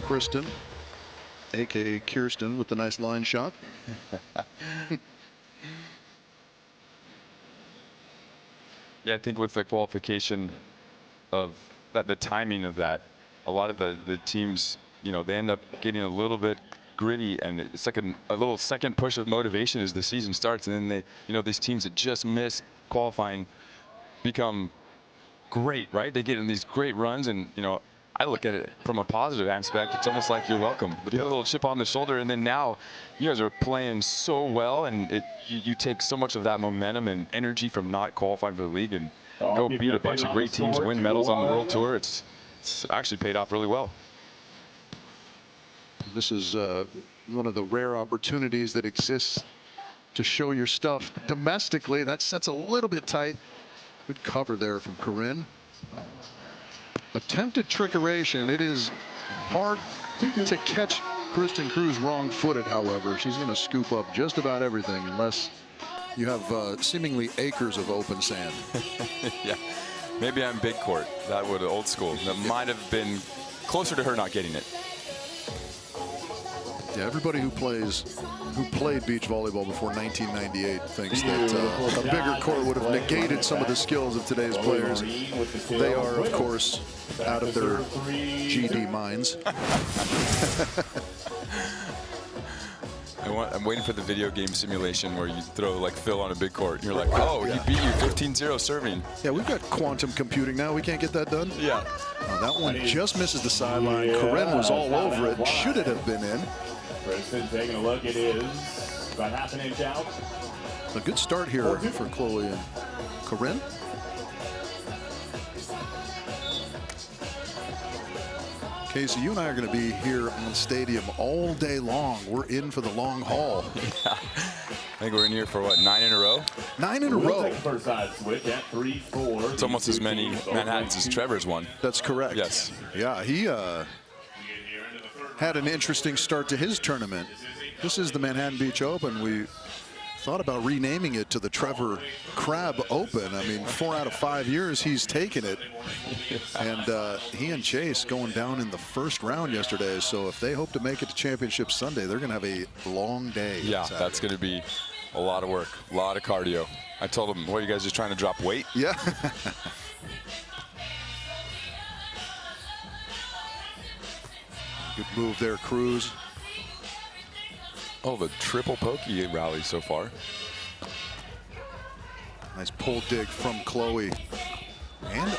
Kristen, a.k.a. Kirsten, with the nice line shot. Yeah, I think with the qualification of that, the timing of that, a lot of the teams, you know, they end up getting a little bit gritty, and it's like a little second push of motivation as the season starts, and then they, you know, these teams that just miss qualifying become great, right? They get in these great runs, and you know, I look at it from a positive aspect. It's almost like you're welcome. But a little chip on the shoulder, and then now you guys are playing so well, and you take so much of that momentum and energy from not qualifying for the league and go beat a bunch of great teams, win medals on the World Tour. It's actually paid off really well. This is one of the rare opportunities that exists to show your stuff domestically. That set's a little bit tight. Good cover there from Corinne. Attempted trickeration. It is hard to catch Kristen Cruz wrong-footed, however. She's going to scoop up just about everything unless you have seemingly acres of open sand. Yeah, maybe I'm big court. That would old school. That might have been closer to her not getting it. Yeah, everybody who played beach volleyball before 1998 thinks that a bigger court would have negated some of the skills of today's players. They are, of course, out of their GD minds. I'm waiting for the video game simulation where you throw like Phil on a big court. And you're like, oh, he beat you 15-0 serving. Yeah, we've got quantum computing now. We can't get that done? Yeah. That one just misses the sideline. Corinne was all over it. Should it have been in? Kristen taking a look. It is about half an inch out. A good start here for Chloe and Corinne. Casey, you and I are going to be here on the stadium all day long. We're in for the long haul. Yeah. I think we're in here for what, 9 in a row? 9 in a row. First side switch at 3-4. It's almost as many Manhattans as Trevor's won. That's correct. Yes. Yeah, he had an interesting start to his tournament. This is the Manhattan Beach Open. We thought about renaming it to the Trevor Crabb Open. I mean, 4 out of 5 years he's taken it. And he and Chase going down in the first round yesterday. So if they hope to make it to Championship Sunday, they're going to have a long day. Yeah, that's going to be a lot of work, a lot of cardio. I told him, what, you guys just trying to drop weight? Yeah. Good move there, Cruz. Oh, the triple pokey rally so far. Nice pull dig from Chloe. And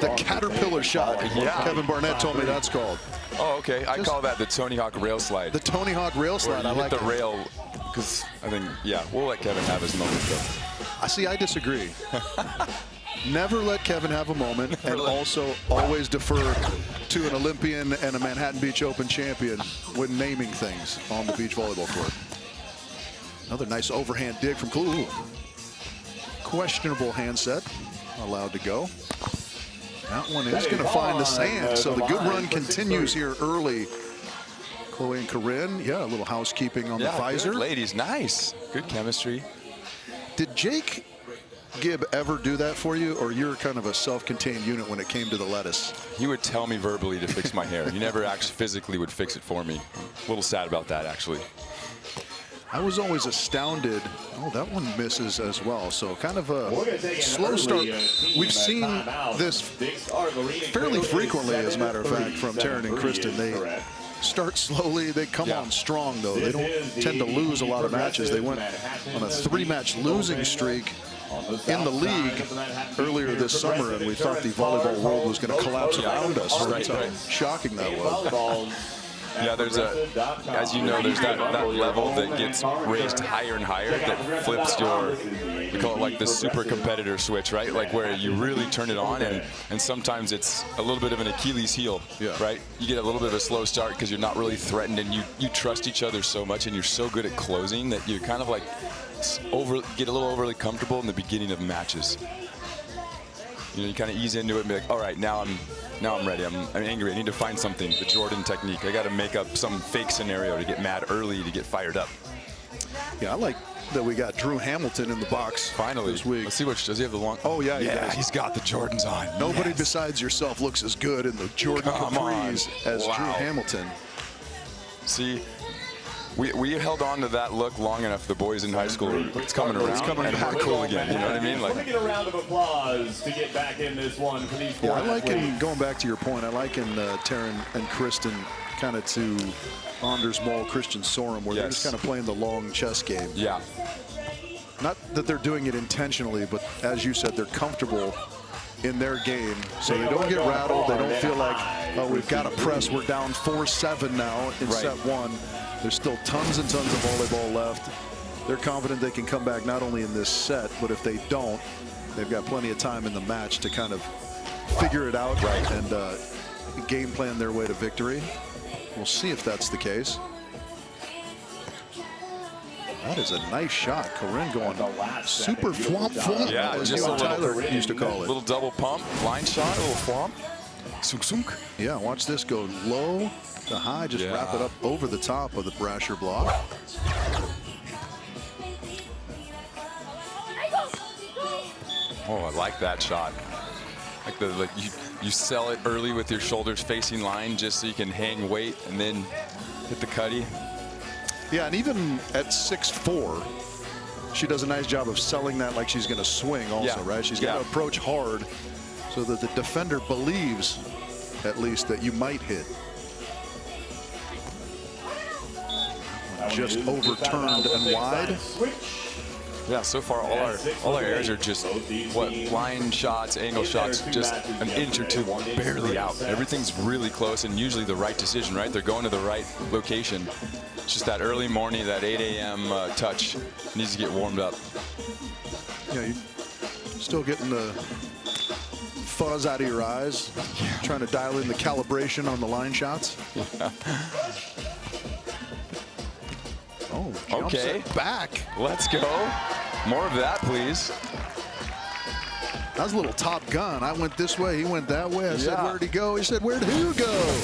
the caterpillar shot. Yeah. Kevin Barnett told me that's called. Oh, okay. I call that the Tony Hawk rail slide. The Tony Hawk rail slide. I like the rail, because I think, yeah, we'll let Kevin have his moment though. I see. I disagree. Never let Kevin have a moment, and also always defer to an Olympian and a Manhattan Beach Open champion when naming things on the beach volleyball court. Another nice overhand dig from Clue. Questionable handset, allowed to go. That one is going to find the sand, so the good run continues here early. Chloe and Corinne, yeah, a little housekeeping on the visor. Good, ladies, nice. Good chemistry. Did Jake Gibb ever do that for you, or you're kind of a self-contained unit when it came to the lettuce? He would tell me verbally to fix my hair. He never actually physically would fix it for me. A little sad about that, actually. I was always astounded. Oh, that one misses as well. So kind of a slow start. We've seen this fairly frequently, as a matter of fact, from Taryn and Kristen. They start slowly. They come on strong, though. They don't tend to lose a lot of matches. They went on a 3-match losing streak in the league earlier this summer, and we thought the volleyball world was going to collapse around us. That's how shocking that was. Yeah, there's as you know, there's that level that gets raised higher and higher that flips your, we call it like the super competitor switch, right? Like where you really turn it on, and sometimes it's a little bit of an Achilles heel, right? You get a little bit of a slow start because you're not really threatened, and you trust each other so much, and you're so good at closing that you kind of like get a little overly comfortable in the beginning of matches. You know, you kind of ease into it and be like, all right, now I'm ready. I'm angry. I need to find something. The Jordan technique. I got to make up some fake scenario to get mad early to get fired up. Yeah, I like that we got Drew Hamilton in the box Finally. this week. Let's see does he have the long. Oh, yeah, he yeah, does. he's got the Jordans on. Nobody Yes. besides yourself looks as good in the Jordan Come on. Capris as Wow. Drew Hamilton. See, we held on to that look long enough. The boys in high school, it's coming around. It's coming and back. we're cool again. You know what I mean? Let me Like, get a round of applause to get back in this one for these four Yeah, I like in, athletes. going back to your point, I like in Taryn and Kristen kind of to Anders Mall, Christian Sorum, where they're Yes. just kind of playing the long chess game. yeah, Not that they're doing it intentionally, but as you said, they're comfortable in their game, so they don't get rattled. They don't feel like, oh, we've got to press. We're down 4-7 now in Right. set one. There's still tons and tons of volleyball left. They're confident they can come back not only in this set, but if they don't, they've got plenty of time in the match to kind of figure it out Right. and game plan their way to victory. We'll see if that's the case. That is a nice shot. Corinne going super flomp flomp, Yeah, as just you a and little- Tyler used to call it. little double pump, line shot, a little flomp. Sunk, sunk. Yeah, watch this go low to high, just Yeah. wrap it up over the top of the Brasher block. Oh, I like that shot. Like you sell it early with your shoulders facing line just so you can hang weight and then hit the cutty. Yeah, and even at 6'4", she does a nice job of selling that like she's going to swing also, Yeah. right? She's got to Yeah. approach hard so that the defender believes at least that you might hit. Just overturned and wide. Yeah, so far all our errors are just line shots, angle shots, just an inch or two barely out. Everything's really close and usually the right decision, right? They're going to the right location. It's just that early morning, that 8 a.m. touch needs to get warmed up. Yeah, you're still getting the fuzz out of your eyes, trying to dial in the calibration on the line shots. Oh, jumps Okay. it back. Let's go. More of that, please. That was a little Top Gun. I went this way, he went that way. I said, Yeah. where'd he go? He said, where'd who go?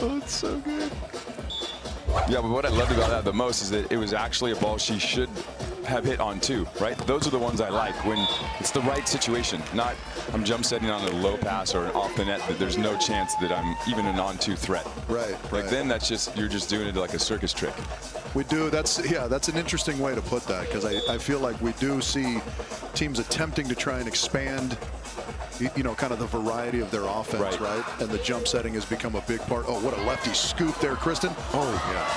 Oh, it's so good. Yeah, but what I loved about that the most is that it was actually a ball she should have hit on too, right? Those are the ones I like when it's the right situation. Not I'm jump setting on a low pass or an off the net that there's no chance that I'm even an on-2 threat. Right, Like right. then that's just, you're just doing it like a circus trick. We do. That's an interesting way to put that, because I feel like we do see teams attempting to try and expand, you know, kind of the variety of their offense, right? And the jump setting has become a big part. Oh, what a lefty scoop there, Kristen. Oh, yeah.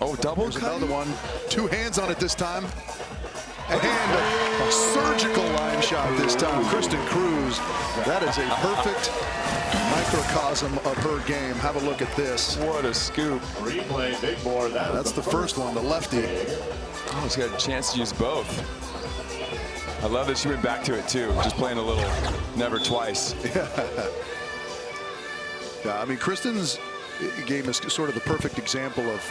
Oh, double There's cut. another one. Two hands on it this time. And a surgical line shot this time. Kristen Cruz. That is a perfect microcosm of her game. Have a look at this. What a scoop. Replay, big board. That's the first one, the lefty. Oh, he's got a chance to use both. I love that she went back to it too, just playing a little never twice. Yeah, I mean, Kristen's game is sort of the perfect example of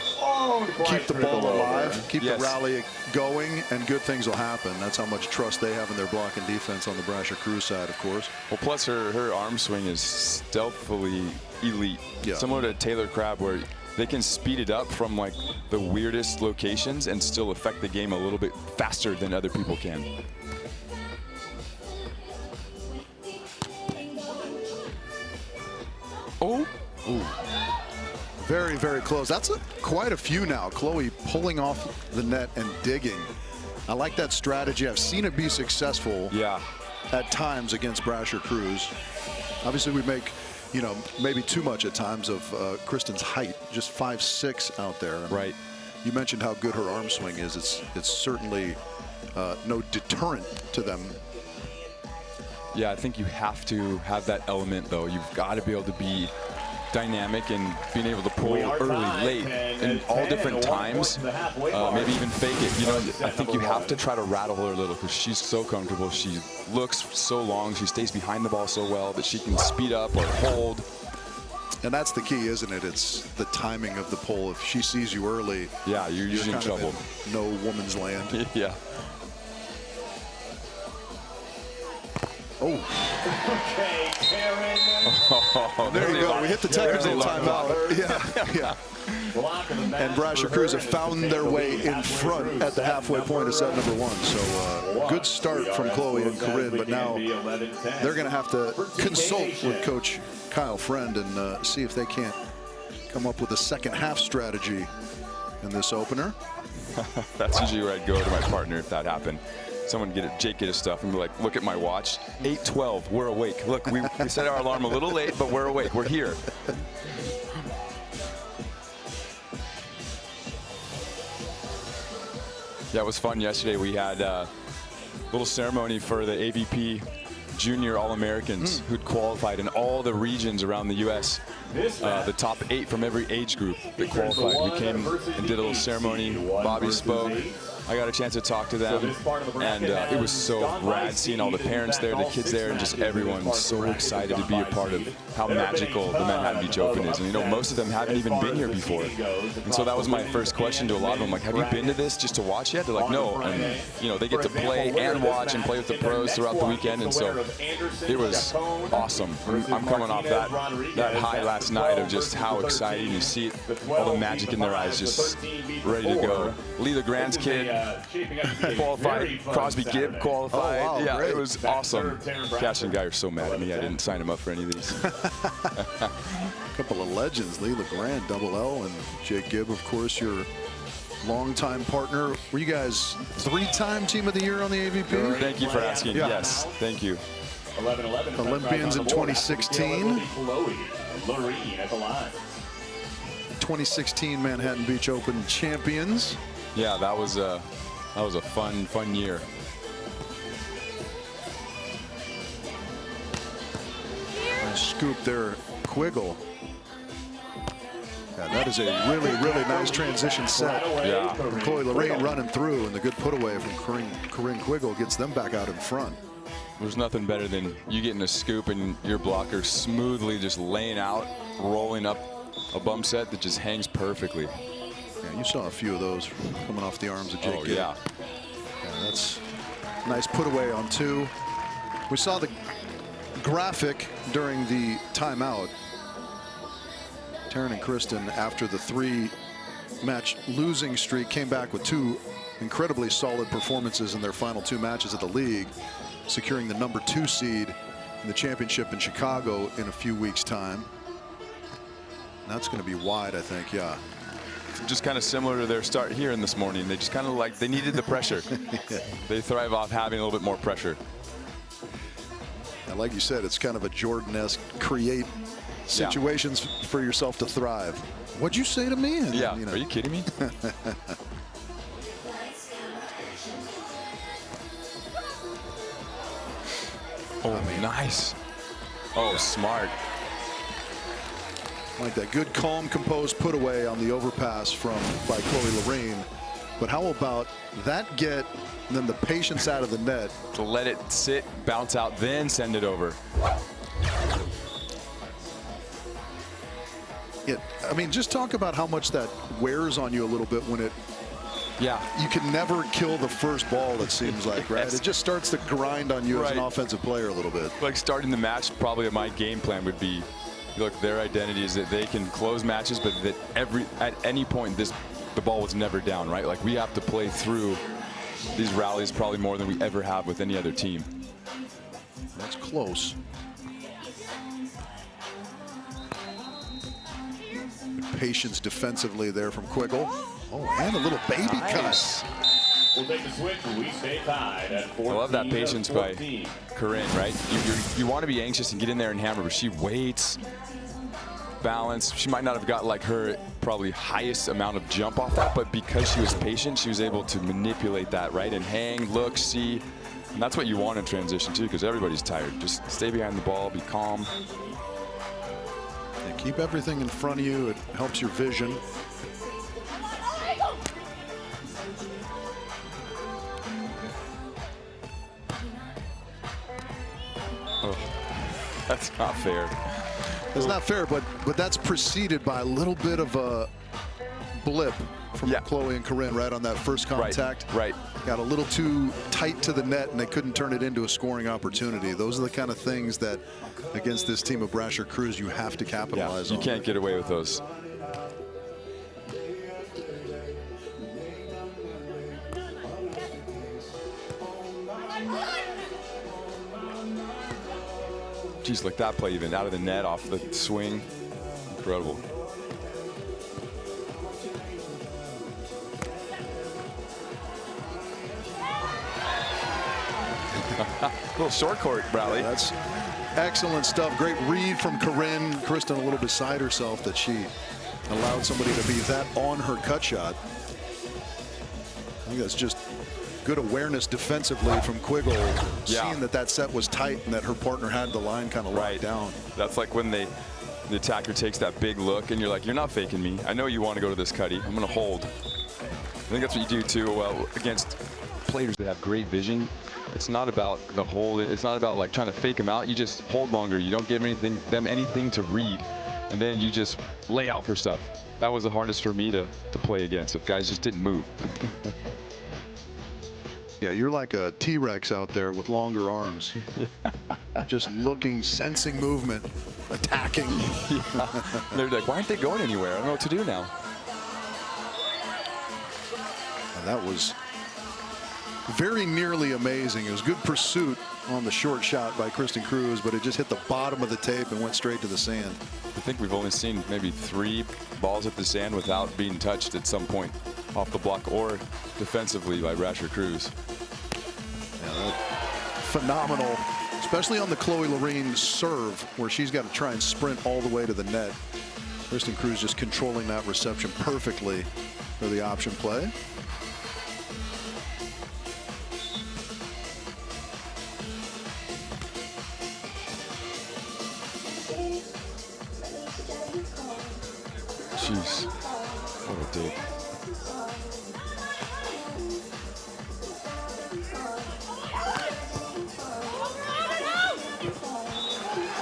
quite keep the ball triple alive, over. keep Yes. the rally going, and good things will happen. That's how much trust they have in their block and defense on the Brasher Cruz side, of course. Well, plus her arm swing is stealthily elite. Yeah. Similar to Taylor Crabb, where they can speed it up from like the weirdest locations and still affect the game a little bit faster than other people can. Oh. Ooh. Very, very close. That's quite a few now. Chloe pulling off the net and digging. I like that strategy. I've seen it be successful at times against Brasher Cruz. Obviously, we make, you know, maybe too much at times of Kristen's height, just 5'6" out there. Right. You mentioned how good her arm swing is. It's certainly no deterrent to them. Yeah, I think you have to have that element, though. You've got to be able to be dynamic and being able to pull early, late, and all different times. Maybe even fake it. You know, I think you have to try to rattle her a little because she's so comfortable. She looks so long. She stays behind the ball so well that she can speed up or hold. And that's the key, isn't it? It's the timing of the pull. If she sees you early, yeah, you're usually in kind of trouble. in no woman's land. Yeah. Oh, Okay, Karen. Oh, There you go. We hit the technical timeout. Yeah. And Brasher Cruz have found their way in front at the halfway point of set number 1. So good start from Chloe and Corinne, but now they're going to have to consult with Coach Kyle Friend and see if they can't come up with a second half strategy in this opener. That's usually where I'd go to my partner if that happened. Someone Jake get his stuff and be like, look at my watch, 8:12, we're awake. Look, we set our alarm a little late, but we're awake, we're here. Yeah, it was fun yesterday. We had a little ceremony for the AVP Junior All-Americans who'd qualified in all the regions around the U.S. The top 8 from every age group that qualified. We came and did a little ceremony. Bobby spoke. I got a chance to talk to them, and it was so rad seeing all the parents there, the kids there, and just everyone so excited to be a part of how magical the Manhattan Beach Open is. And you know, most of them haven't even been here before. And so that was my first question to a lot of them, like, have you been to this just to watch yet? They're like, no. And you know, they get to play and watch and play with the pros throughout the weekend, and so it was awesome. I'm coming off that high last night of just how exciting you see it, all the magic in their eyes, just ready to go. Lee LeGrand's kid qualified. Crosby Gibb qualified. Oh, wow, yeah, great. it was awesome. Cash and Guy are so mad at me. I didn't sign him up for any of these. A couple of legends, Lee LeGrand, double L, and Jake Gibb, of course, your longtime partner. Were you guys 3-time Team of the Year on the AVP? Thank you for asking. Yeah. Yes, thank you. 11-11. Olympians in 2016. Loreen at the line. 2016 Manhattan Beach Open champions. Yeah, that was a fun year. Nice scoop there, Quiggle. Yeah, that is a really nice transition set. Yeah. From Chloe Loreen running through, and the good put away from Corinne Quiggle gets them back out in front. There's nothing better than you getting a scoop and your blocker smoothly just laying out, rolling up a bump set that just hangs perfectly. Yeah, you saw a few of those coming off the arms of Jake Gibb. Yeah. Yeah, that's nice put away on 2. We saw the graphic during the timeout. Taryn and Kristen, after the 3-match losing streak, came back with 2 incredibly solid performances in their final 2 matches of the league, securing the number 2 seed in the championship in Chicago in a few weeks' time. And that's going to be wide, I think. Yeah. Just kind of similar to their start here in this morning. They just kind of they needed the pressure. Yeah. They thrive off having a little bit more pressure. And like you said, it's kind of a Jordan-esque create situations for yourself to thrive. What'd you say to me? And, Yeah, you know. Are you kidding me? Oh, nice. Oh, smart. Like that good, calm, composed put away on the overpass by Chloe Loreen. But how about that get, and then the patience out of the net. To let it sit, bounce out, then send it over. Yeah, I mean, just talk about how much that wears on you a little bit when it. Yeah. You can never kill the first ball, it seems like, right? Yes. It just starts to grind on you as an offensive player a little bit. Like starting the match, probably my game plan would be, look, their identity is that they can close matches, but that at any point the ball was never down, right? Like we have to play through these rallies probably more than we ever have with any other team. That's close. Patience defensively there from Quiggle. Oh, and a little baby cut. We'll take the switch. We stay tied at 14. I love that patience by Corinne, right? You want to be anxious and get in there and hammer, but she waits, balance. She might not have got like her probably highest amount of jump off that, but because she was patient, she was able to manipulate that, right? And hang, look, see. And that's what you want in transition too, because everybody's tired. Just stay behind the ball, be calm. And keep everything in front of you. It helps your vision. Oh, that's not fair. It's not fair, but that's preceded by a little bit of a blip from Chloe and Corinne right on that first contact. Right. Got a little too tight to the net, and they couldn't turn it into a scoring opportunity. Those are the kind of things that, against this team of Brasher Cruz, you have to capitalize on. You can't get away with those. Geez, like that play even out of the net off the swing. Incredible. Little short court, Bradley. Yeah, that's excellent stuff. Great read from Corinne. Kristen a little beside herself that she allowed somebody to be that on her cut shot. I think that's just good awareness defensively from Quiggle, seeing that that set was tight and that her partner had the line kind of locked down. That's like when the attacker takes that big look and you're like, you're not faking me. I know you want to go to this cutty. I'm going to hold. I think that's what you do too against players that have great vision. It's not about the hold. It's not about like trying to fake them out. You just hold longer. You don't give them anything to read, and then you just lay out for stuff. That was the hardest for me to play against. If guys just didn't move. Yeah, you're like a T-Rex out there with longer arms. Just looking, sensing movement, attacking. They're like, why aren't they going anywhere? I don't know what to do now. And that was very nearly amazing. It was good pursuit on the short shot by Kristen Cruz, but it just hit the bottom of the tape and went straight to the sand. I think we've only seen maybe 3 balls at the sand without being touched at some point off the block or defensively by Brasher Cruz. Yeah, phenomenal, especially on the Chloe Loreen serve where she's got to try and sprint all the way to the net. Kristen Cruz just controlling that reception perfectly for the option play. Jeez, what a dig.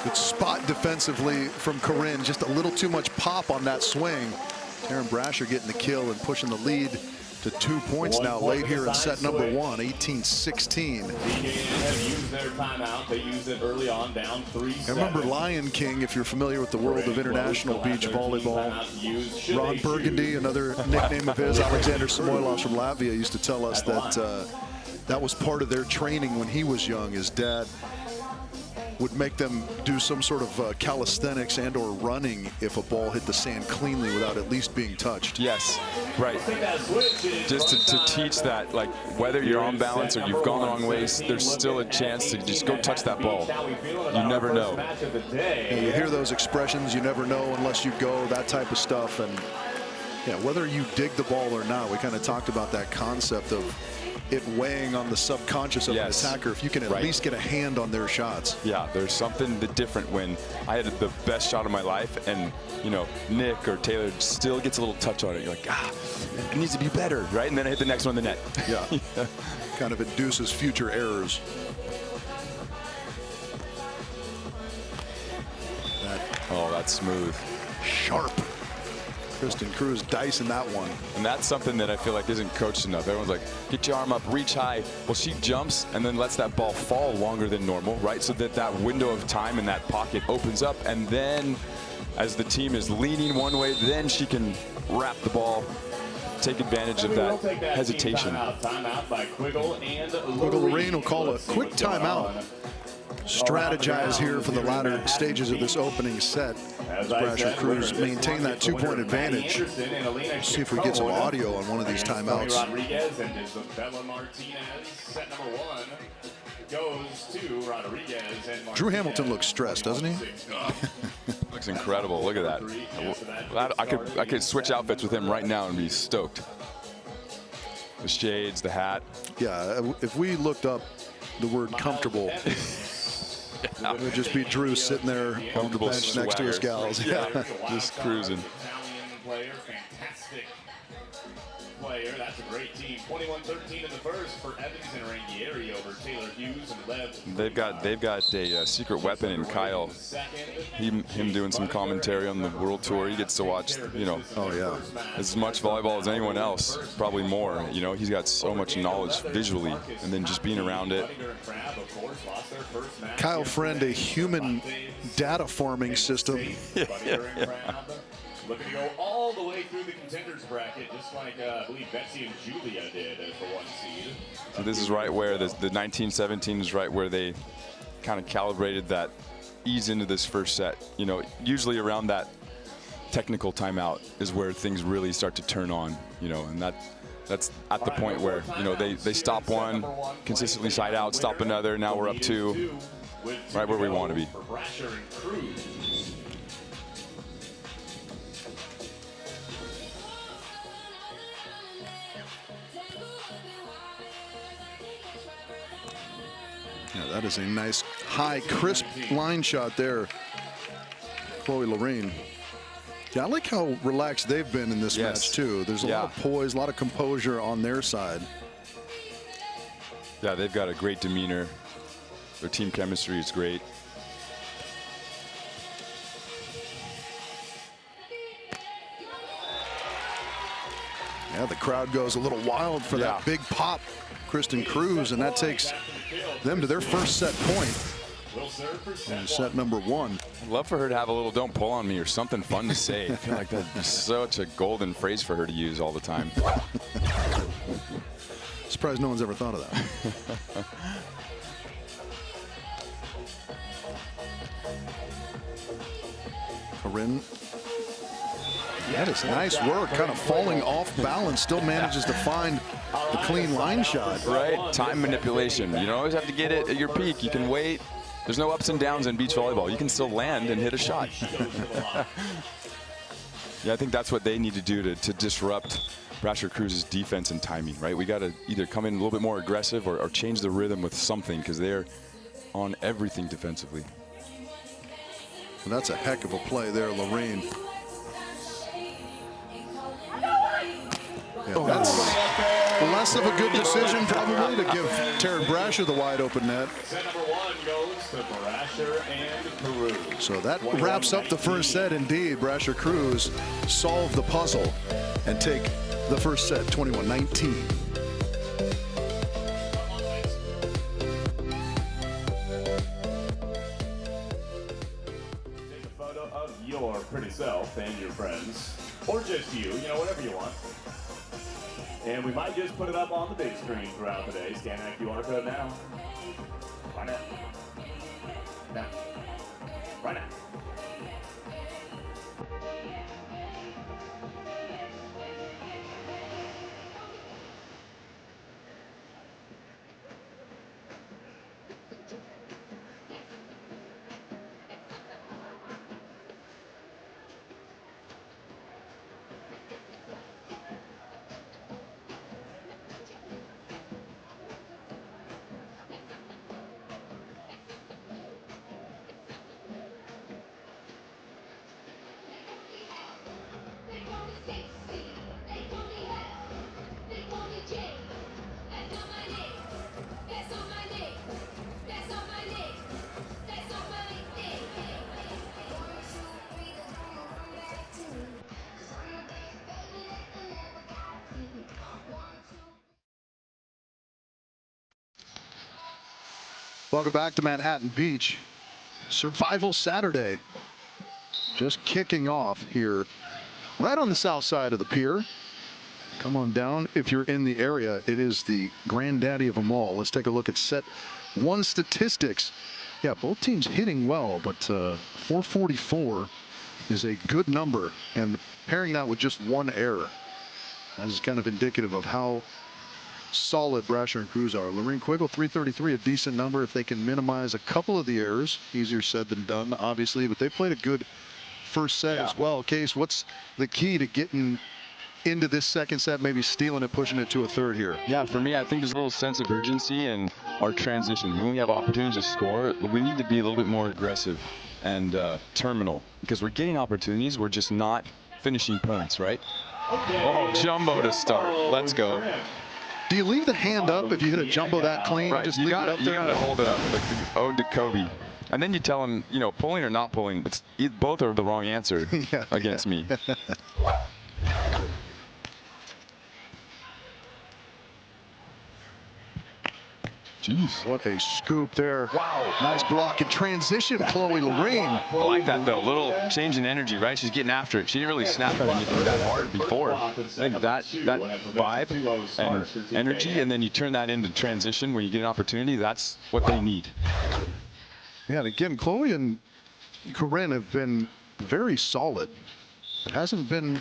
Good spot defensively from Corinne. Just a little too much pop on that swing. Taryn Brasher getting the kill and pushing the lead to 2 points now late here in set number 1, 18-16. have used their timeout. They used it early on, down 3-7. Remember Lion King, if you're familiar with the world of international beach volleyball. Ron Burgundy, another nickname of his, Alexander Samoilovs from Latvia, used to tell us that that was part of their training when he was young. His dad would make them do some sort of calisthenics and or running if a ball hit the sand cleanly without at least being touched. Yes, right. Just to teach that, like, whether you're on balance or you've gone the wrong ways, there's still a chance to just go touch that ball. You never know. And you hear those expressions, you never know unless you go, that type of stuff. And yeah, whether you dig the ball or not, we kind of talked about that concept of it weighing on the subconscious of an attacker if you can at least get a hand on their shots. Yeah, there's something different when I had the best shot of my life and, you know, Nick or Taylor still gets a little touch on it. You're like, it needs to be better, right? And then I hit the next one in the net. Yeah, kind of induces future errors. That's smooth. Sharp. Kristen Cruz dicing that one. And that's something that I feel like isn't coached enough. Everyone's like, get your arm up, reach high. Well, she jumps and then lets that ball fall longer than normal, right? So that window of time in that pocket opens up. And then as the team is leaning one way, then she can wrap the ball, take advantage of that hesitation. Timeout by Quiggle and Loreen will call a quick timeout. Strategize here for the latter stages of this opening set. As Brasher Cruz maintain that 2-point advantage. Let's see if we get some audio on one of these timeouts. Rodriguez and Isabella Martinez. Set number 1 goes to Rodriguez and Drew Hamilton looks stressed, doesn't he? Looks incredible. Look at that. I could switch outfits with him right now and be stoked. The shades, the hat. Yeah, if we looked up the word comfortable, it would just be Drew sitting there on the bench next to his gals. Yeah, just cruising. player. That's a great team. 21-13 in the first for Evans and Rangieri over Taylor Hughes and Lev. They've got a secret weapon in Kyle. Him doing some commentary on the World Tour. He gets to watch, you know, as much volleyball as anyone else, probably more. You know, he's got so much knowledge visually, and then just being around it. Kyle Friend, a human data farming system. Looking to go all the way through the contenders bracket, just like I believe Betsy and Julia did for 1 seed. So this is right where the 1917 is right where they kind of calibrated that ease into this first set. You know, usually around that technical timeout is where things really start to turn on. You know, and that's at the point where, you know, they stop one, consistently side out, stop another. Now we're up 2, right where we want to be. Brasher and Cruz. Yeah, that is a nice, high, crisp line shot there, Chloe Loreen. Yeah, I like how relaxed they've been in this match, too. There's a lot of poise, a lot of composure on their side. Yeah, they've got a great demeanor. Their team chemistry is great. Yeah, the crowd goes a little wild for that big pop, Kristen Cruz, and that takes them to their first set point in set number 1. I'd love for her to have a little "don't pull on me" or something fun to say. I feel like that's such a golden phrase for her to use all the time. Surprised no one's ever thought of that. Corinne. That is nice work, kind of falling off balance, still manages to find the clean line shot. Right, time manipulation. You don't always have to get it at your peak. You can wait. There's no ups and downs in beach volleyball. You can still land and hit a shot. Yeah, I think that's what they need to do to disrupt Brasher Cruz's defense and timing, right? We got to either come in a little bit more aggressive or change the rhythm with something, because they're on everything defensively. And that's a heck of a play there, Loreen. Yeah, that's less of a good decision probably to give Taryn Brasher the wide open net. Set number 1 goes to Brasher and Cruz. So that wraps up the first set indeed. Brasher Cruz solve the puzzle and take the first set 21-19. Take a photo of your pretty self and your friends, or just you know, whatever you want. And we might just put it up on the big screen throughout the day. Scan that QR code now. Right now. Now. Right now. Welcome back to Manhattan Beach. Survival Saturday. Just kicking off here right on the south side of the pier. Come on down if you're in the area. It is the granddaddy of them all. Let's take a look at set 1 statistics. Yeah, both teams hitting well, but 444 is a good number, and pairing that with just 1 error, that is kind of indicative of how solid Brasher and Cruz are. Loreen, Quiggle, 333, a decent number if they can minimize a couple of the errors. Easier said than done, obviously, but they played a good first set as well. Case, what's the key to getting into this second set, maybe stealing it, pushing it to a third here? Yeah, for me, I think there's a little sense of urgency in our transition. When we have opportunities to score, we need to be a little bit more aggressive and terminal, because we're getting opportunities. We're just not finishing points, right? Oh, jumbo to start. Let's go. Do you leave the hand up if you hit a jumbo that clean? Right, Just you leave got it up there? to hold it up, like the ode to Kobe. And then you tell him, you know, pulling or not pulling, both are the wrong answer against me. Jeez. What a scoop there. Wow. Nice block in transition, Chloe Loreen. I like that, though. Little change in energy, right? She's getting after it. She didn't really snap at anything that hard before. I think that vibe and energy, and then you turn that into transition when you get an opportunity, that's what they need. Yeah, and again, Chloe and Corinne have been very solid. There hasn't been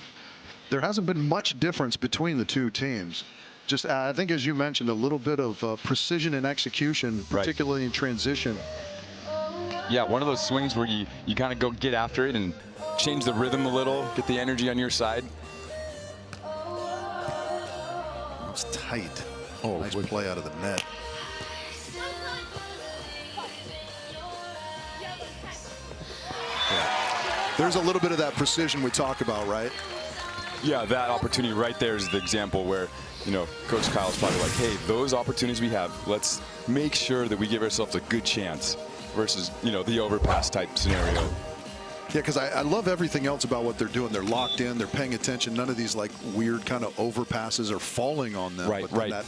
much difference between the two teams. Just, I think, as you mentioned, a little bit of precision and execution, particularly in transition. Yeah, one of those swings where you kind of go get after it and change the rhythm a little, get the energy on your side. It's tight. Oh, nice play out of the net. Yeah. There's a little bit of that precision we talk about, right? Yeah, that opportunity right there is the example where, you know, Coach Kyle's probably like, hey, those opportunities we have, let's make sure that we give ourselves a good chance versus, you know, the overpass type scenario. Yeah, because I love everything else about what they're doing. They're locked in, they're paying attention. None of these like weird kind of overpasses are falling on them. Right, but then that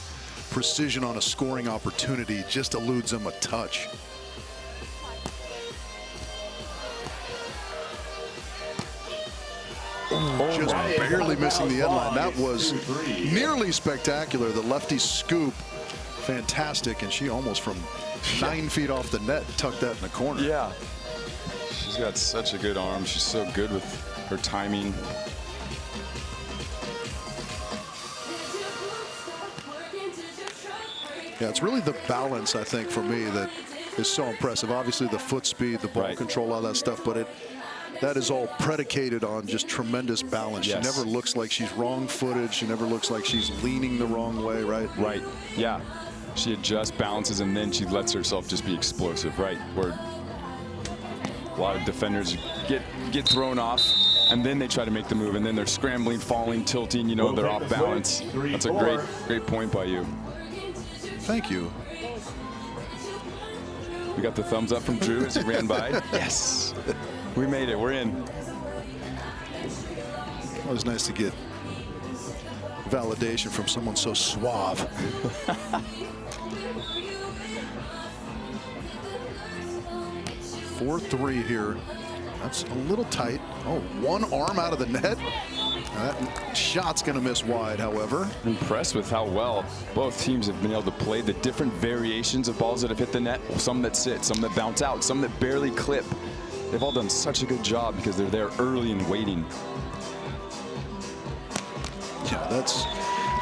precision on a scoring opportunity just eludes them a touch. Just barely missing the end line. That was nearly spectacular. The lefty scoop, fantastic, and she almost from 9 feet off the net tucked that in the corner. Yeah, she's got such a good arm. She's so good with her timing. Yeah, it's really the balance, I think, for me that is so impressive. Obviously, the foot speed, the ball control, all that stuff, but that is all predicated on just tremendous balance. She never looks like she's wrong-footed. She never looks like she's leaning the wrong way, right? Right, yeah. She adjusts, balances, and then she lets herself just be explosive, right? Where a lot of defenders get thrown off, and then they try to make the move, and then they're scrambling, falling, tilting, you know, they're off balance. That's a great point by you. Thank you. We got the thumbs up from Drew as he ran by. Yes. We made it. We're in. It was nice to get validation from someone so suave. 4-3 here. That's a little tight. Oh, one arm out of the net. That shot's going to miss wide, however. I'm impressed with how well both teams have been able to play the different variations of balls that have hit the net. Some that sit, some that bounce out, some that barely clip. They've all done such a good job because they're there early and waiting. Yeah, that's,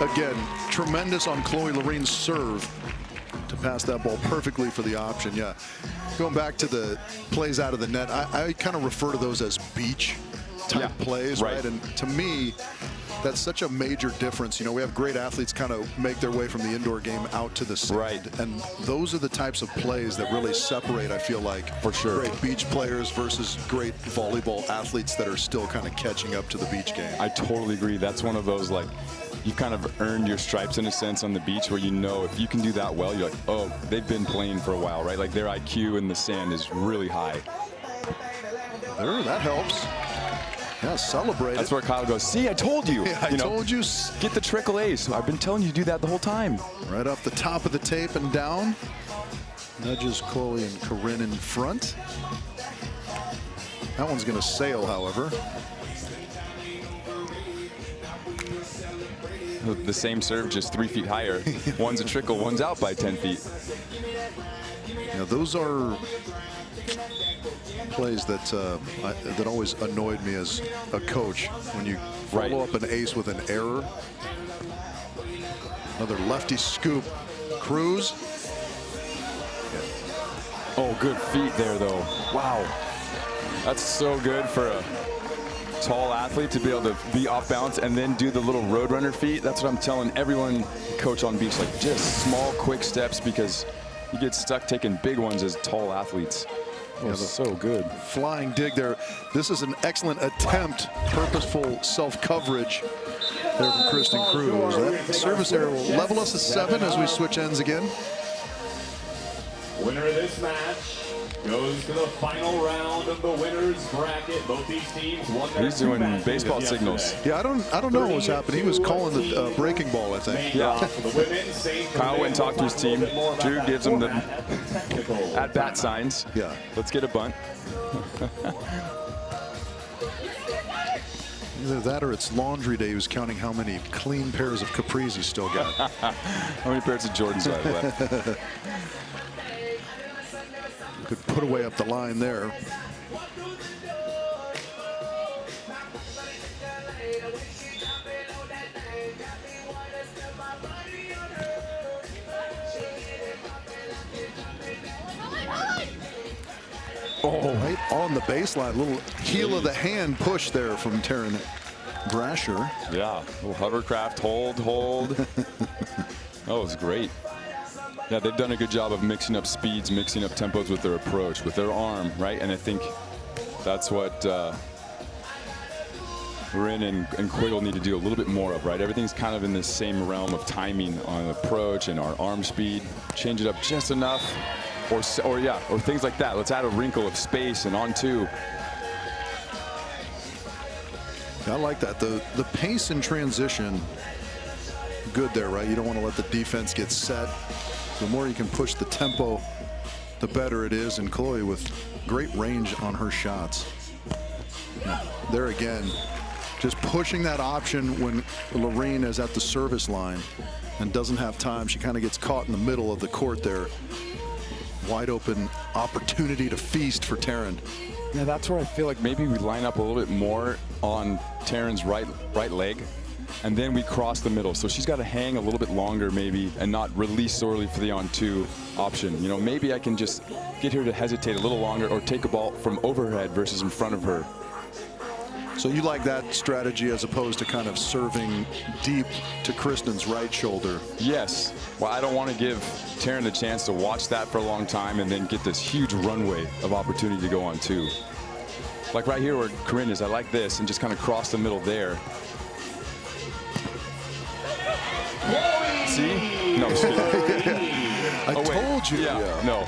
again, tremendous on Chloe Loreen's serve to pass that ball perfectly for the option. Yeah, going back to the plays out of the net, I kind of refer to those as beach type plays, right? And to me, that's such a major difference. You know, we have great athletes kind of make their way from the indoor game out to the sand. And those are the types of plays that really separate, I feel like, for sure, great beach players versus great volleyball athletes that are still kind of catching up to the beach game. I totally agree. That's one of those, like, you've kind of earned your stripes in a sense on the beach, where you know if you can do that well, you're like, oh, they've been playing for a while, right? Like their IQ in the sand is really high. There, that helps. Yeah, celebrate. That's where Kyle goes, see, I told you. Yeah, I told you. Get the trickle A's. I've been telling you to do that the whole time. Right off the top of the tape and down. Nudges Chloe and Corinne in front. That one's going to sail, however. The same serve, just 3 feet higher. One's a trickle, one's out by 10 feet. Yeah, those are plays that that always annoyed me as a coach, when you follow up an ace with an error. Another lefty scoop. Cruz. Oh, good feet there, though. Wow. That's so good for a tall athlete to be able to be off balance and then do the little roadrunner feet. That's what I'm telling everyone, coach on beach, like just small, quick steps, because you get stuck taking big ones as tall athletes. Oh, so good. Flying dig there. This is an excellent attempt, purposeful self-coverage. there from Kristen Cruz. That service error will level us at 7 as we switch ends again. Winner of this match goes to the final round of the winners bracket. Both these teams won their He's two doing matches baseball yesterday. signals. Yeah, I don't know what's happening. He was calling the breaking ball, I think. Yeah. For the women, same for Kyle men. went and talked to his We'll team. talk a little bit more about Drew that gives him the format at the technical at-bat signs. Yeah. Let's get a bunt. Either that or it's laundry day. He was counting how many clean pairs of capris he still got. How many pairs of Jordans do I have left? Could put away up the line there. Oh, right on the baseline. Little heel of the hand push there from Taryn Brasher. Yeah, little hovercraft, hold. Oh, it's great. Yeah, they've done a good job of mixing up speeds, mixing up tempos with their approach, with their arm, right? And I think that's what Loreen and Quiggle need to do a little bit more of, right? Everything's kind of in the same realm of timing on approach and our arm speed. Change it up just enough, or things like that. Let's add a wrinkle of space and on two. I like that. The pace and transition, good there, right? You don't want to let the defense get set. The more you can push the tempo, the better it is. And Chloe with great range on her shots. Yeah, there again, just pushing that option when Loreen is at the service line and doesn't have time. She kind of gets caught in the middle of the court there. Wide open opportunity to feast for Taryn. Yeah, that's where I feel like maybe we line up a little bit more on Taryn's right leg, and then we cross the middle. So she's got to hang a little bit longer maybe and not release so early for the on-two option. You know, maybe I can just get her to hesitate a little longer or take a ball from overhead versus in front of her. So you like that strategy as opposed to kind of serving deep to Kristen's right shoulder? Yes. Well, I don't want to give Taryn the chance to watch that for a long time and then get this huge runway of opportunity to go on two. Like right here where Corinne is, I like this and just kind of cross the middle there. See? No, I'm just kidding. I told you. Yeah. No.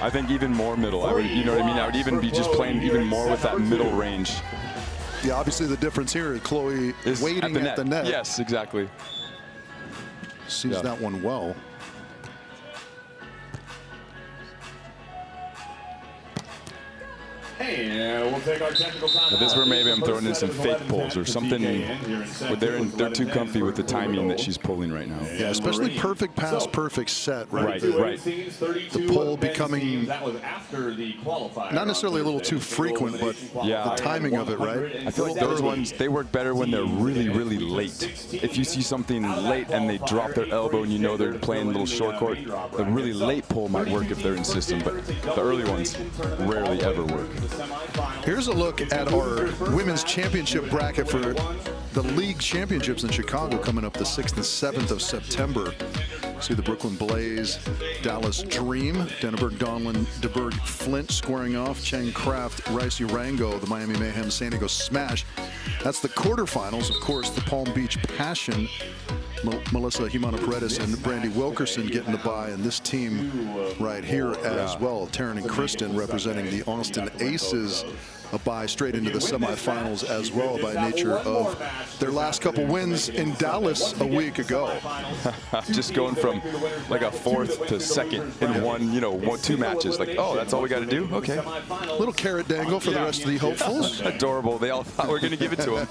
I think even more middle. I would, you know what I mean? I would even be just playing even more with that middle range. Yeah, obviously the difference here is Chloe is waiting at the net. Yes, exactly. Sees that one well. And we'll take our technical time. This is where maybe I'm throwing in some fake pulls or something. But they're too comfy with the timing that she's pulling right now. Yeah, especially perfect pass, perfect set. Right. Right. The pull becoming not necessarily a little too frequent, but the timing of it, right? I feel like those ones, they work better when they're really, really late. If you see something late and they drop their elbow and you know they're playing a little short court, the really late pull might work if they're in system, but the early ones rarely ever work. Here's a look at our women's championship bracket for the league championships in Chicago coming up the 6th and 7th of September. See the Brooklyn Blaze, Dallas Dream, Denneberg, Donlin, DeBerg, Flint squaring off, Cheng Craft, Ricey Rango, the Miami Mayhem, San Diego Smash. That's the quarterfinals. Of course, the Palm Beach Passion, Melissa Jimana Paredes and Brandy Wilkerson getting the bye, and this team right here as well, Taryn and Kristen representing the Austin Aces, a bye straight into the semifinals as well by nature of their last couple wins in Dallas a week ago. Just going from like a 4th to 2nd in one, you know, 2 matches. Like, oh, that's all we got to do? Okay. Little carrot dangle for the rest of the hopefuls. Adorable. They all thought we were going to give it to them.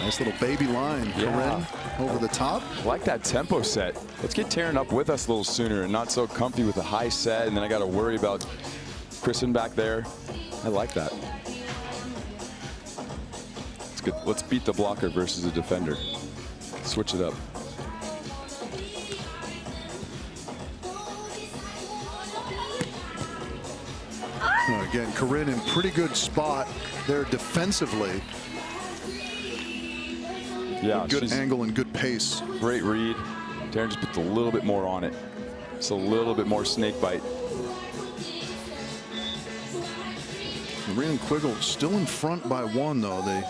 Nice little baby line, Corinne, over the top. I like that tempo set. Let's get Taryn up with us a little sooner and not so comfy with a high set, and then I got to worry about Kristen back there. I like that. It's good. Let's beat the blocker versus the defender. Switch it up. Again, Corinne in pretty good spot there defensively. Yeah, good angle and good pace. Great read. Taryn just puts a little bit more on it. It's a little bit more snake bite. Loreen and Quiggle still in front by 1, though. They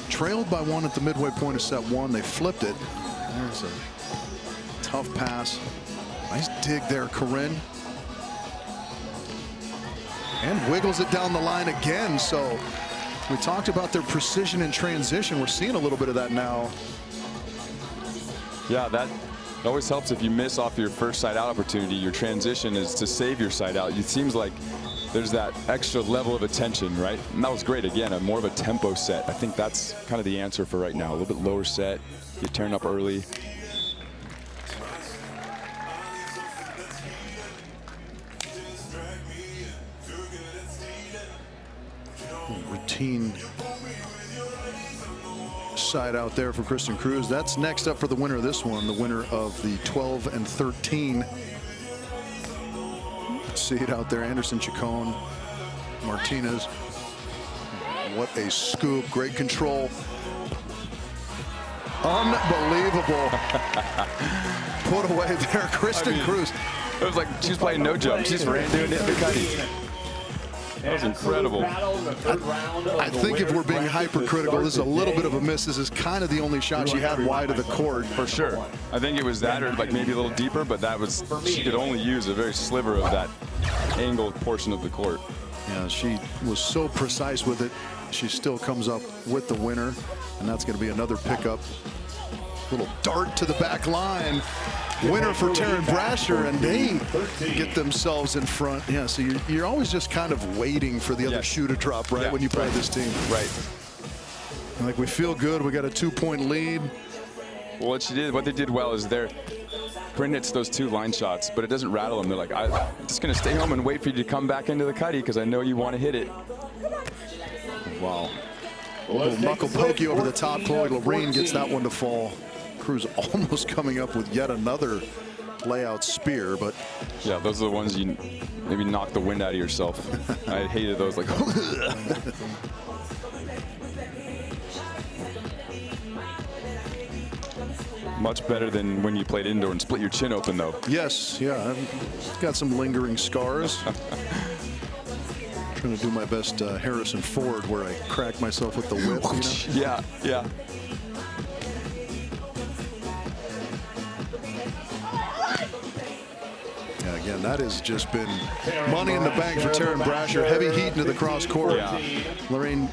trailed by 1 at the midway point of set 1. They flipped it. There's a tough pass. Nice dig there, Corinne. And wiggles it down the line again. So we talked about their precision in transition. We're seeing a little bit of that now. Yeah, that always helps if you miss off your first side out opportunity. Your transition is to save your side out. It seems like there's that extra level of attention, right? And that was great. Again, more of a tempo set. I think that's kind of the answer for right now. A little bit lower set. You turn up early. Routine side out there for Kristen Cruz. That's next up for the winner of this one, the winner of the 12 and 13. See it out there, Anderson, Chacon, Martinez. What a scoop, great control. Unbelievable. Put away there, Kristen Cruz. It was like she was playing no jump. She's doing it in the cutty. That was incredible. I think if we're being hypercritical, this is a little bit of a miss. This is kind of the only shot she had wide of the court. For sure. I think it was that or like maybe a little deeper, but that was, she could only use a very sliver of that angled portion of the court. Yeah, she was so precise with it. She still comes up with the winner, and that's going to be another pickup. Little dart to the back line. Winner for Taryn Brasher, and they get themselves in front. Yeah, so you're always just kind of waiting for the other shoe to drop, right, when you play this team. Right. Like, we feel good. We got a 2-point lead. Well, what they did well is Corinne hits those 2 line shots, but it doesn't rattle them. They're like, I'm just going to stay home and wait for you to come back into the cutty because I know you want to hit it. Wow. A little knuckle pokey over the top. Chloe Loreen gets that one to fall. Cruz almost coming up with yet another layout spear, but yeah, those are the ones you maybe knock the wind out of yourself. I hated those, like much better than when you played indoor and split your chin open, though. Yes, yeah, I've got some lingering scars. Trying to do my best Harrison Ford, where I crack myself with the whip. You know? Yeah. Again, that has just been money in the bank for Taryn Brasher. Heavy heat into the cross court. Yeah. Loreen,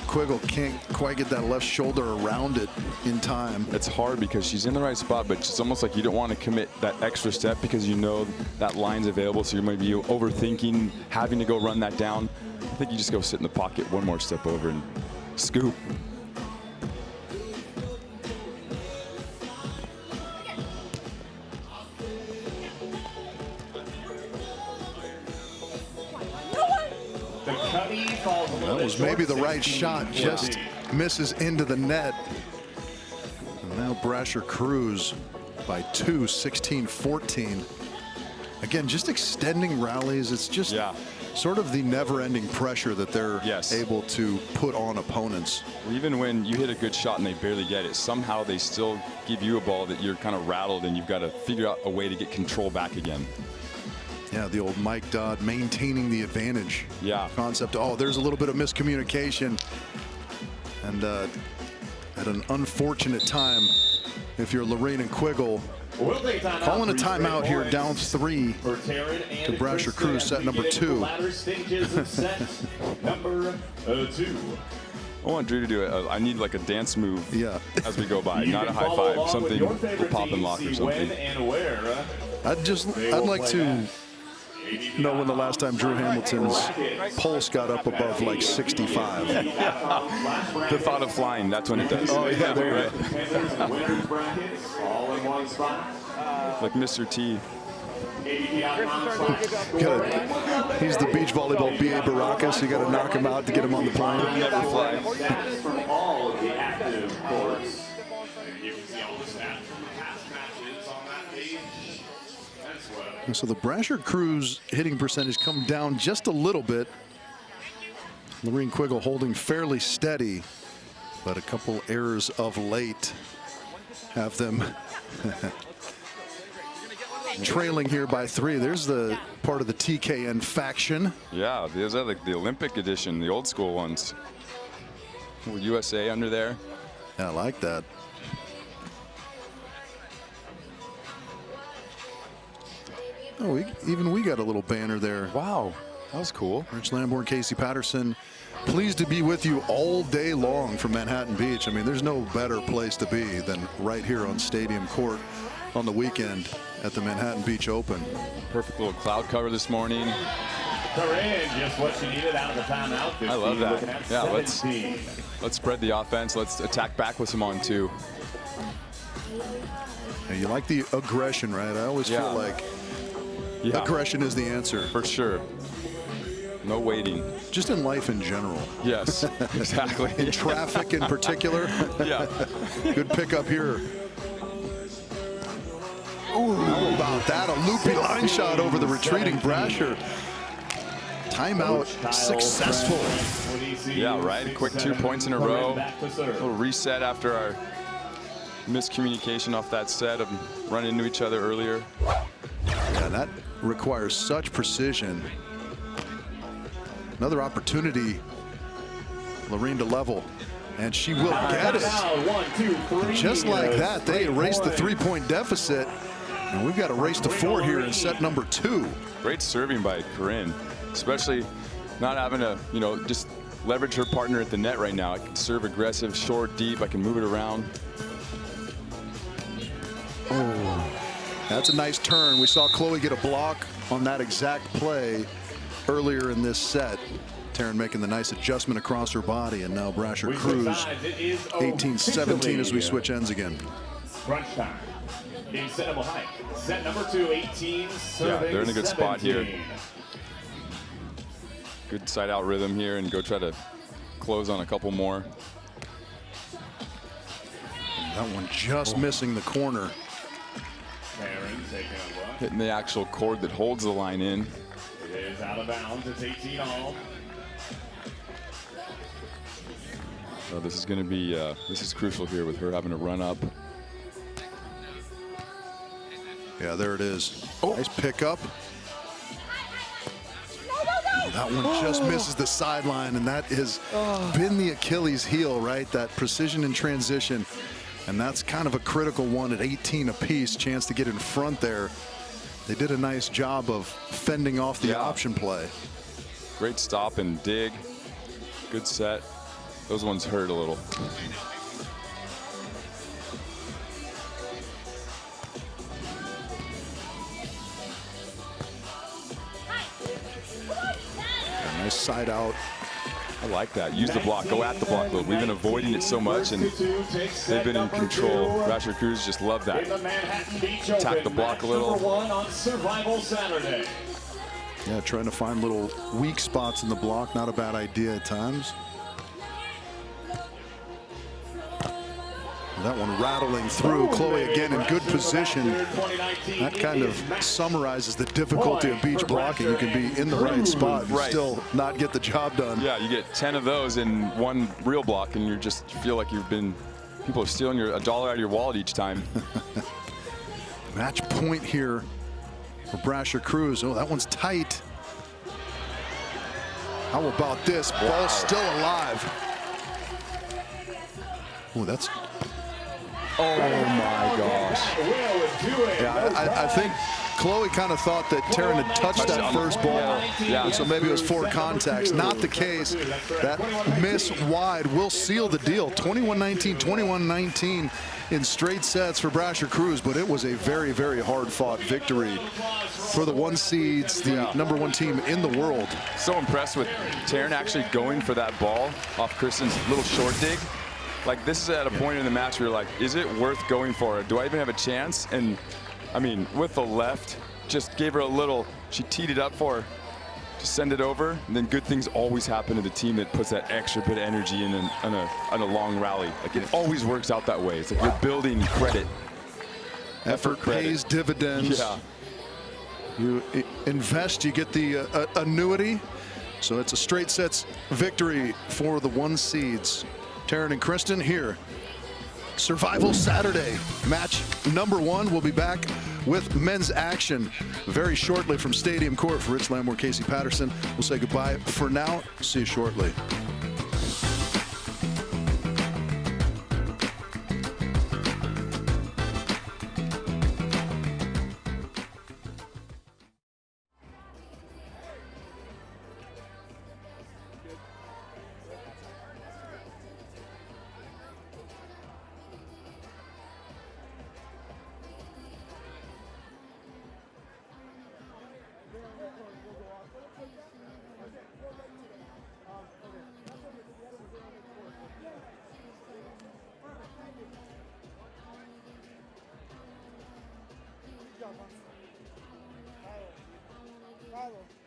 Quiggle can't quite get that left shoulder around it in time. It's hard because she's in the right spot, but it's almost like you don't want to commit that extra step because you know that line's available, so you might be overthinking having to go run that down. I think you just go sit in the pocket one more step over and scoop. That was maybe the right shot, just misses into the net. And now Brasher Cruz by 2, 16-14. Again, just extending rallies. It's just sort of the never-ending pressure that they're able to put on opponents. Even when you hit a good shot and they barely get it, somehow they still give you a ball that you're kind of rattled and you've got to figure out a way to get control back again. Yeah, the old Mike Dodd maintaining the advantage concept. Oh, there's a little bit of miscommunication. And at an unfortunate time, if you're Loreen and Quiggle, calling a timeout here, down 3 to Brasher Cruz, set number 2. I want Drew to do it. I need like a dance move as we go by, not a high five, something pop and lock or something. I'd like to know when the last time Drew Hamilton's pulse got up above like 65. The thought of flying, that's when it does. Oh, yeah, there you go. Like Mr. T. He's the beach volleyball B.A. Baracus. You got to knock him out to get him on the plane. He'll never fly. From all of the active courts. You can see all the stats from the past matches on that page. So the Brasher Cruz hitting percentage come down just a little bit. Loreen Quiggle holding fairly steady, but a couple errors of late have them trailing here by 3. There's the part of the TKN faction. Yeah, these are like the Olympic edition, the old school ones. With USA under there. Yeah, I like that. Oh, even we got a little banner there. Wow, that was cool. Rich Lamborn, Casey Patterson, pleased to be with you all day long from Manhattan Beach. I mean, there's no better place to be than right here on Stadium Court on the weekend at the Manhattan Beach Open. Perfect little cloud cover this morning. Loreen, just what she needed out of the timeout. I love that. Yeah, 17. let's spread the offense. Let's attack back with some on 2. Yeah, you like the aggression, right? I always feel like aggression is the answer. For sure. No waiting. Just in life in general. Yes, exactly. In traffic in particular. Yeah. Good pickup here. Ooh, how about that? A loopy line shot over the retreating Brasher. Timeout successful. Yeah, right. Quick 2 points in a row. A little reset after our miscommunication off that set of running into each other earlier. Yeah, that requires such precision. Another opportunity, Loreen to level, and she will get it. 1, 2, 3. Just like that, they erased the 3-point deficit, and we've got a race to 4 here in set number 2. Great serving by Corinne, especially not having to, just leverage her partner at the net right now. I can serve aggressive, short, deep. I can move it around. Oh, that's a nice turn. We saw Chloe get a block on that exact play earlier in this set. Taryn making the nice adjustment across her body, and now Brasher Cruz 18-17 as we switch ends again. Crunch time. In set number high. Set number 2, 18. Yeah, they're in a good spot here. Good side out rhythm here, and go try to close on a couple more. That one just missing the corner. Hitting the actual cord that holds the line in. It is out of bounds. It's 18 all. So this is going to be this is crucial here with her having to run up. Yeah, there it is. Oh. Nice pickup. Oh, that one just misses the sideline, and that has been the Achilles heel, right? That precision in transition. And that's kind of a critical one at 18 apiece, chance to get in front there. They did a nice job of fending off the option play. Great stop and dig. Good set. Those ones hurt a little. Nice side out. I like that. Use the block. Go at the block. We've been avoiding it so much, and they've been in control. Brasher Cruz just love that. Attack the block a little. On Survival Saturday. Yeah, trying to find little weak spots in the block. Not a bad idea at times. That one rattling through. Chloe again in good position. That kind of summarizes the difficulty of beach blocking. You can be in the right spot and still not get the job done. Yeah, you get 10 of those in one real block, and you feel like people are stealing a dollar out of your wallet each time. Match point here for Brasher Cruz. Oh, that one's tight. How about this? Ball still alive. Oh, that's... Oh my gosh. Yeah, I think Chloe kind of thought that Taryn had touched that first ball. Yeah. So maybe it was 4 contacts. Not the case. That miss wide will seal the deal. 21-19, 21-19 in straight sets for Brasher Cruz, but it was a very, very hard-fought victory for the 1 seeds, the #1 team in the world. So impressed with Taryn actually going for that ball off Kristen's little short dig. Like, this is at a point in the match where you're like, is it worth going for it? Do I even have a chance? And I mean, with the left, just gave her a little, she teed it up for her, just send it over, and then good things always happen to the team that puts that extra bit of energy in a long rally. Like, it always works out that way. It's like you're building credit. Effort pays dividends. Yeah. You invest, you get the annuity. So it's a straight sets victory for the 1 seeds. Taryn and Kristen here. Survival Saturday, match #1. We'll be back with men's action very shortly from Stadium Court. For Rich Lamore, Casey Patterson, we'll say goodbye for now. See you shortly. Follow.